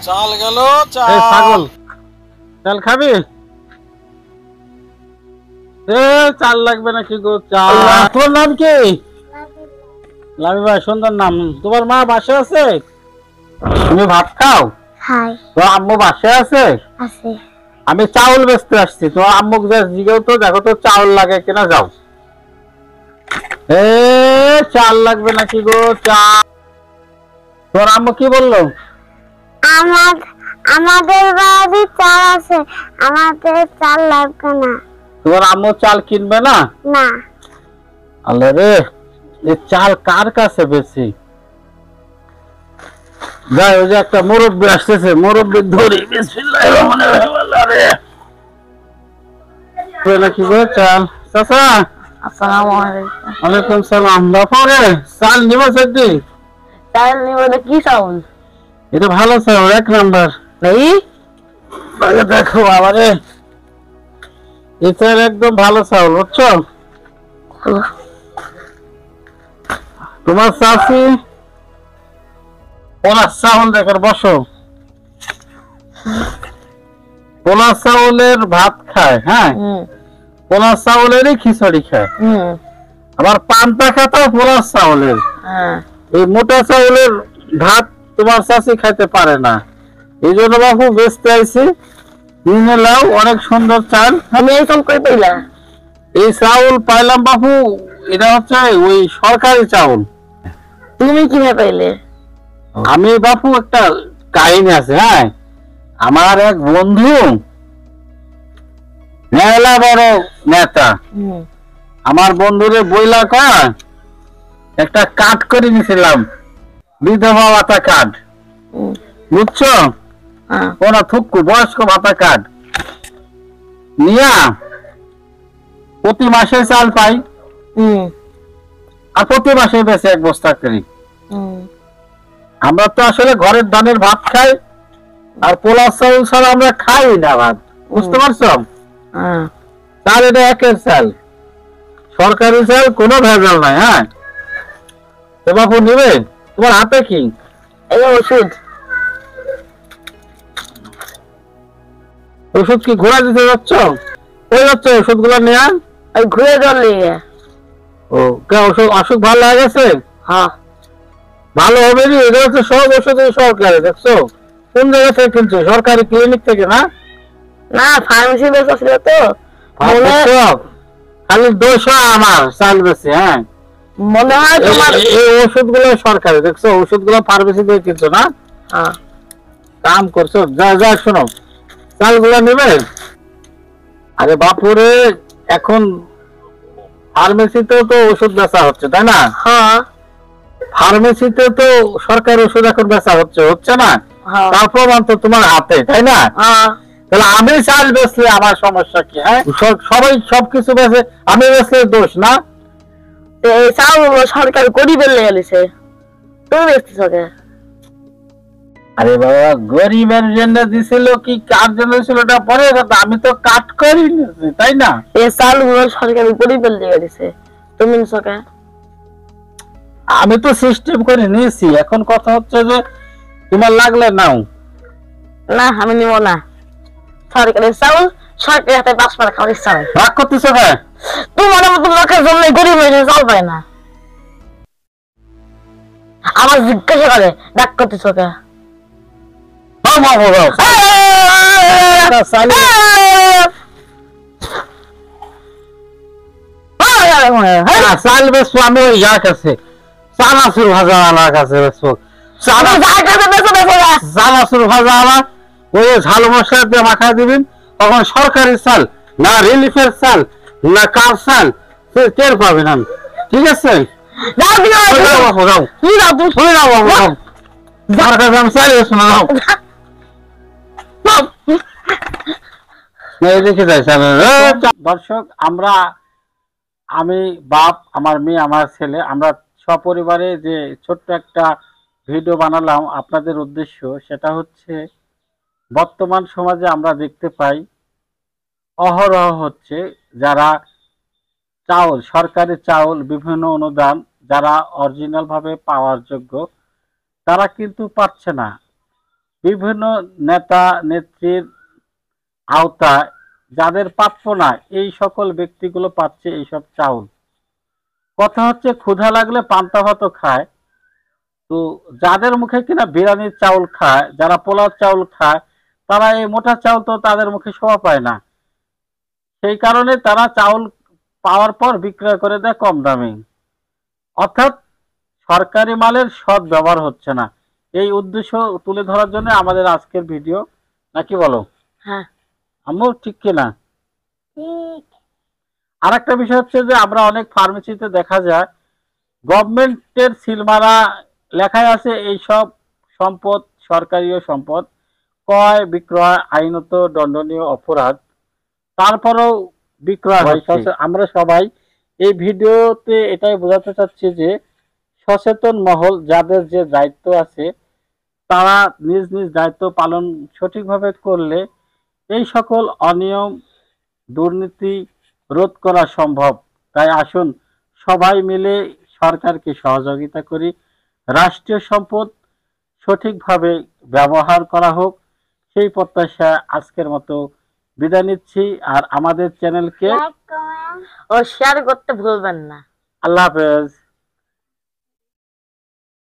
চাল গেল এই চাল। ছাগল, চাল খাবি? এ চাল লাগবে নাকি গো? চাল। তোর নাম কি? লাভি ভাই, সুন্দর নাম। তোমার মা বাসে আছে? তুমি ভাত খাও? হাই তোর আম্মু বাসে আছে? আছে। আমি চাউল বেচতে আসছি। তোমার আম্মুক জিগেও তো, দেখো তো চাউল লাগে কিনা। যাও। এ চাল লাগবে নাকি গো? চাল। তোর আম্মু কি বললো? আমার আমাদের বাড়ি চাল আছে, আমাদের চাল লাগবে না। তোমার আম্মু চাল কিনবে না? না। আল্লাহ রে, এই চাল কার কাছে বেশি? যাই, ওই যে একটা মুরব্বী আসতেছে, মুরব্বী ধরি। বিসমিল্লাহির রহমানির রহিম। আল্লাহ রে, নাকি গো চাল? চাচা, আসসালামু আলাইকুম। ওয়ালাইকুম সালাম। বাপরে, চাল নিব সেটি? চাল নিব না? কি চাউল? এটা ভালো চাউল, 1 নাম্বার। এই দেখো বাবারে, এই চাল একদম ভালো চাউল, বুঝছো? তোমার চাষি পোলার চাউল দেখার বসো। পোলার চাউলের ভাত খায়, হ্যাঁ, পোলার চাউলেরই খিচুড়ি খায়। আবার পান্তা খাতাও পোলার চাউলের। এই মোটা চাউলের ভাত তোমার চাষি খাইতে পারে না। এই জন্য বাবু বেচতে আইছি। নিয়ে নাও, অনেক সুন্দর চাল। আমি এই চাল কই পাইলা? এই চাউল পাইলাম বাবু, এটা হচ্ছে ওই সরকারি চাউল। তুমি কিভাবে পাইলে? আমি বাপু একটা কাহিনী আছে, হ্যাঁ। আমার এক বন্ধু মেলা বড় নেতা, আমার বন্ধুরে বইলা কয় একটা কার্ড করে নিয়েছিলাম, বিধবা ভাতা কার্ড, বুঝছো? ওরা থুক্কু বয়স্ক ভাতা কার্ড নিয়া প্রতি মাসে চাল পাই, আর প্রতি মাসে বেঁচে 1 বস্তা করি। আমরা তো আসলে ঘরের ধানের ভাত খাই, আর পোলাও চাউল ছাড়া আমরা খাই না ভাত, বুঝতে পারছো? চাল এটা একের চাল, সরকারি চাল, কোনো ভেজাল নাই। হ্যাঁ, তো বাপু নিবে? তোমার হাতে কি? এই ওষুধ। ওষুধ কি ঘোরা দিতে যাচ্ছ? ওই যাচ্ছ ওষুধ গুলা নেয়া? ওই ঘুরে জলে। ও কে, অসুখ ভালো হয়ে গেছে? হ্যাঁ, ভালো হবে নি। এটা হচ্ছে সব ওষুধ সরকারি, দেখছো? কোন জায়গা থেকে কিনছো? সরকারি ক্লিনিক থেকে না? না ফার্মেসি বেচা ছিল তো। খালি দোষ হয় আমার চাল বেশি। হ্যাঁ, মনে হয় তোমার এই ওষুধ গুলো সরকারি, দেখছো? ওষুধ গুলো ফার্মেসি থেকে কিনছো না? কাম করছো। যা যা, শোনো, চাল গুলো নিবে? আরে বাপুরে, এখন ফার্মেসিতেও তো ওষুধ বেচা হচ্ছে, তাই না? হ্যাঁ, ফার্মেসিতে তো সরকারি ওষুধ এখন বেচা হচ্ছে না? তার প্রমাণ তো তোমার হাতে, তাই না? তাহলে আমি চাল বেচলে আমার সমস্যা কি? হ্যাঁ, সবাই সবকিছু বেচে, আমি বেচলে দোষ না? এই চাউল সরকার গরিবের লেগে গেছে, তুমি বেচতেছ কে? আরে বাবা, গরিবের জন্য দিছিল কি কার জন্য ছিল ওটা পরে কথা, আমি তো কাট করি নিছি, তাই না? এই চালগুলো সরকার গরিবের লেগে দিছে, তুমি নিছ কে? আমি তো সিস্টেম করে নিয়েছি। এখন কথা হচ্ছে যে তোমার লাগলে নাও। না, আমি নিব না। সরকারের চাউল সরকারের হাতে 5 মারা খাওয়ার ইচ্ছা নাই। রাগ করতেছো কে? তোমার মতো লোকের জন্য গরিব হয়ে চাল পায় না। আমার জিজ্ঞাসা করে ডাক করতেছ কে? চাল বেচবো আমি ওই ইয়ার কাছে, চানাচুর ভাজা আনার কাছে বেচবো। চানাচুর ভাজা আনা, ওই ঝাল মশলা দিয়ে মাখা দিবেন। তখন সরকারি চাল না, রিলিফের চাল না, কার চাল টের পাবেন আমি। ঠিক আছে, দর্শক, আমি বাপ, আমার মেয়ে, আমার ছেলে, আমরা সপরিবারে যে ছোট্ট একটা ভিডিও বানালাম আপনাদের উদ্দেশ্য, সেটা হচ্ছে বর্তমান সমাজে আমরা দেখতে পাই অহরহ হচ্ছে যারা চাউল, সরকারি চাউল, বিভিন্ন অনুদান যারা অরিজিনাল ভাবে পাওয়ার যোগ্য, তারা কিন্তু পাচ্ছে না। বিভিন্ন নেতা নেত্রীর আওতায় যাদের প্রাপ্য না এই সকল ব্যক্তিগুলো পাচ্ছে এইসব চাউল। কথা হচ্ছে ক্ষুধা লাগলে পান্তা ভাতও খায়। তো যাদের মুখে কিনা বিরিয়ানির চাউল খায়, যারা পোলাও চাউল খায়, তারা এই মোটা চাউল তো তাদের মুখে শোভা পায় না। সেই কারণে তারা চাউল পাওয়ার পর বিক্রয় করে দেয় কম দামে। অর্থাৎ সরকারি মালের সৎ ব্যবহার হচ্ছে না। এই উদ্দেশ্য তুলে ধরার জন্য আমাদের আজকের ভিডিও, নাকি বলো? হ্যাঁ আম্মু ঠিক কিনা? ঠিক। আর একটা বিষয় হচ্ছে যে আমরা অনেক ফার্মেসিতে দেখা যায় গভর্নমেন্টের সিলমারা লেখায় আছে এইসব সম্পদ সরকারিও সম্পদ, ক্রয় বিক্রয় আইনত দণ্ডনীয় অপরাধ, তারপরেও বিক্রয় হচ্ছে। আমরা সবাই এই ভিডিওতে এটাই বোঝাতে চাচ্ছি যে সচেতন মহল যাদের যে দায়িত্ব আছে তারা নিজ নিজ দায়িত্ব পালন সঠিকভাবে করলে এই সকল অনিয়ম দুর্নীতি রোধ করা সম্ভব। তাই আসুন সবাই মিলে সরকারকে সহযোগিতা করি, রাষ্ট্রীয় সম্পদ সঠিকভাবে ব্যবহার করা হোক, সেই প্রত্যাশা আজকের মতো বিদায় নিচ্ছি। আর আমাদের চ্যানেলকে লাইক কমেন্ট ও শেয়ার করতে ভুলবেন না। আল্লাহ হাফেজ।